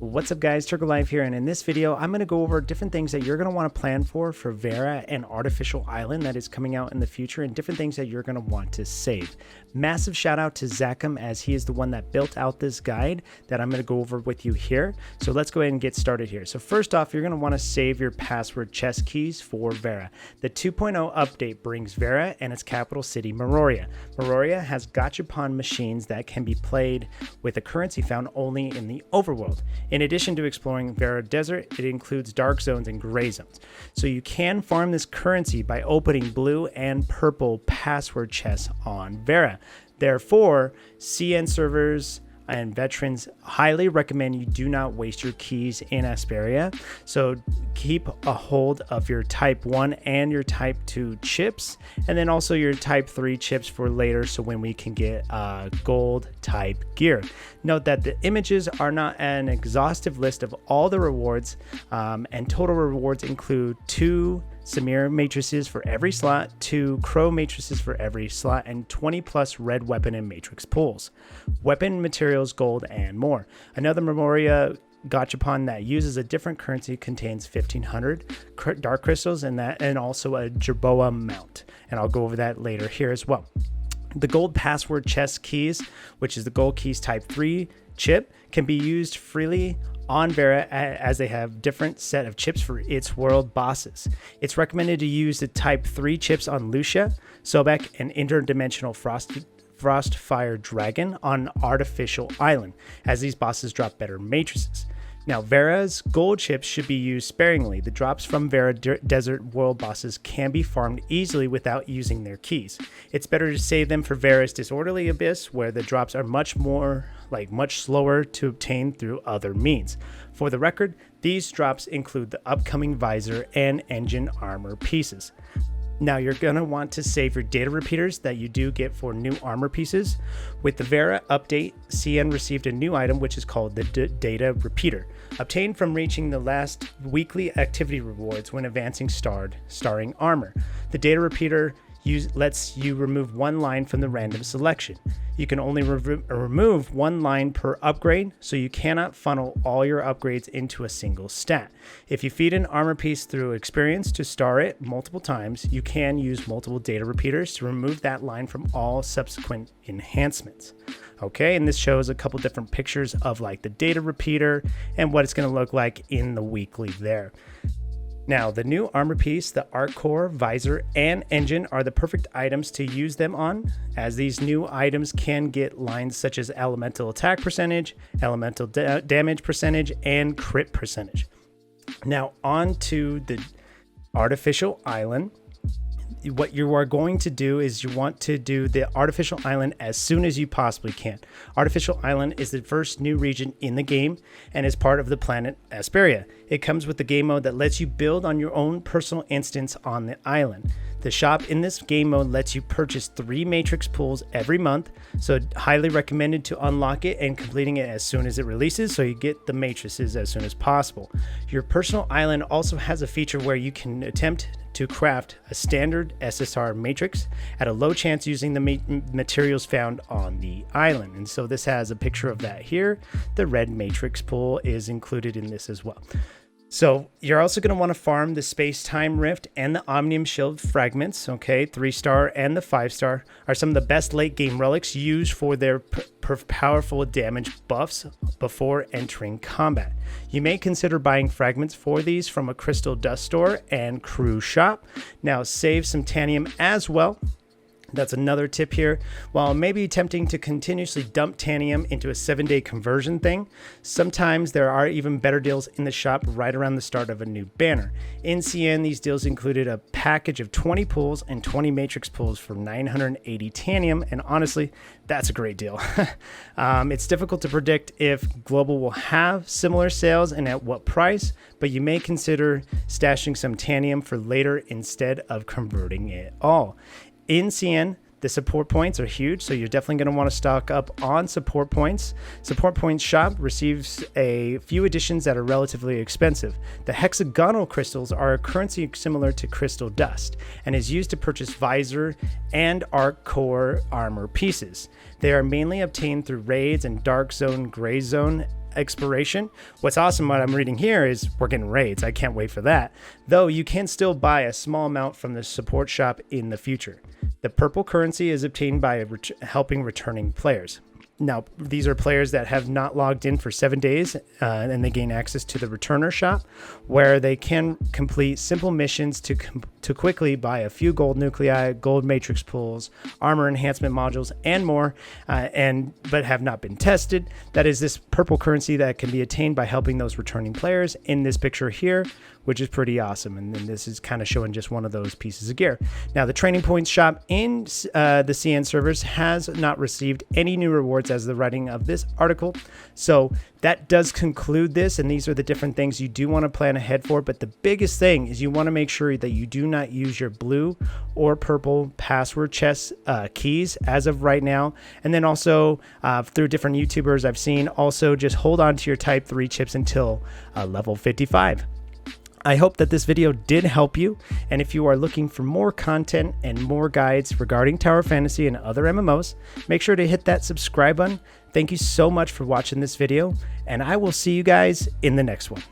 What's up guys, Turtle Life here, and in this video I'm going to go over different things that you're going to want to plan for Vera and Artificial Island that is coming out in the future, and different things that you're going to want to save. Massive shout out to Gachapon, as he is the one that built out this guide that I'm going to go over with you here. So let's go ahead and get started here. So first off, you're going to want to save your password chest keys for Vera. The 2.0 update brings Vera and its capital city Mirroria. Mirroria has Gachapon machines that can be played with a currency found only in the overworld. In addition to exploring Vera Desert, it includes dark zones and gray zones. So you can farm this currency by opening blue and purple password chests on Vera. Therefore, CN servers and veterans highly recommend you do not waste your keys in Asperia. So keep a hold of your type 1 and your type 2 chips, and then also your type 3 chips for later, so when we can get gold type gear. Note that the images are not an exhaustive list of all the rewards, and total rewards include 2 Samir matrices for every slot, 2 Crow matrices for every slot, and 20 plus red weapon and matrix pulls, weapon materials, gold, and more. Another Mirroria Gachapon that uses a different currency contains 1500 dark crystals and also a Jerboa mount, and I'll go over that later here as well. The gold password chest keys, which is the gold keys type 3 chip, can be used freely on Vera, as they have different set of chips for its world bosses. It's recommended to use the type 3 chips on Lucia, Sobek, and interdimensional Frostfire Dragon on Artificial Island, as these bosses drop better matrices. Now, Vera's gold chips should be used sparingly. The drops from Vera Desert world bosses can be farmed easily without using their keys. It's better to save them for Vera's Disorderly Abyss, where the drops are much slower to obtain through other means. For the record, these drops include the upcoming visor and engine armor pieces. Now, you're going to want to save your data repeaters that you do get for new armor pieces. With the Vera update, CN received a new item which is called the data repeater, obtained from reaching the last weekly activity rewards when advancing starring armor. The data repeater lets you remove 1 line from the random selection. You can only remove 1 line per upgrade, so you cannot funnel all your upgrades into a single stat. If you feed an armor piece through experience to star it multiple times, you can use multiple data repeaters to remove that line from all subsequent enhancements. Okay, and this shows a couple different pictures of like the data repeater and what it's going to look like in the weekly there. Now, the new armor piece, the arc core, visor, and engine are the perfect items to use them on, as these new items can get lines such as elemental attack percentage, elemental damage percentage, and crit percentage. Now, on to the Artificial Island. What you are going to do is you want to do the Artificial Island as soon as you possibly can. Artificial Island is the first new region in the game and is part of the planet Asperia. It comes with the game mode that lets you build on your own personal instance on the island. The shop in this game mode lets you purchase 3 matrix pools every month, so highly recommended to unlock it and completing it as soon as it releases, so you get the matrices as soon as possible. Your personal island also has a feature where you can attempt to craft a standard SSR matrix at a low chance using the materials found on the island. And so this has a picture of that here. The red matrix pool is included in this as well. So you're also going to want to farm the Space-Time Rift and the Omnium Shield fragments. Okay, 3-star and the 5-star are some of the best late game relics used for their powerful damage buffs before entering combat. You may consider buying fragments for these from a crystal dust store and crew shop. Now, save some tanium as well. That's another tip here. While maybe tempting to continuously dump tanium into a 7-day conversion thing, sometimes there are even better deals in the shop right around the start of a new banner. In CN, these deals included a package of 20 pools and 20 matrix pools for 980 tanium, and honestly, that's a great deal. It's difficult to predict if Global will have similar sales and at what price, but you may consider stashing some tanium for later instead of converting it all. In CN, the support points are huge, so you're definitely going to want to stock up on support points. Support Points shop receives a few additions that are relatively expensive. The Hexagonal Crystals are a currency similar to crystal dust and is used to purchase visor and arc core armor pieces. They are mainly obtained through raids and dark zone, gray zone expiration. What's awesome, what I'm reading here is we're getting raids. I can't wait for that. Though you can still buy a small amount from the support shop in the future. The purple currency is obtained by helping returning players. Now, these are players that have not logged in for 7 days, and they gain access to the returner shop, where they can complete simple missions to quickly buy a few gold nuclei, gold matrix pools, armor enhancement modules, and more, but have not been tested. That is this purple currency that can be attained by helping those returning players in this picture here, which is pretty awesome. And then this is kind of showing just one of those pieces of gear. Now, the training points shop in the CN servers has not received any new rewards as the writing of this article. So that does conclude this, and these are the different things you do want to plan ahead for. But the biggest thing is you want to make sure that you do not use your blue or purple password chest keys as of right now. And then also through different YouTubers I've seen, also just hold on to your type 3 chips until level 55. I hope that this video did help you, and if you are looking for more content and more guides regarding Tower Fantasy and other MMOs, make sure to hit that subscribe button. Thank you so much for watching this video, and I will see you guys in the next one.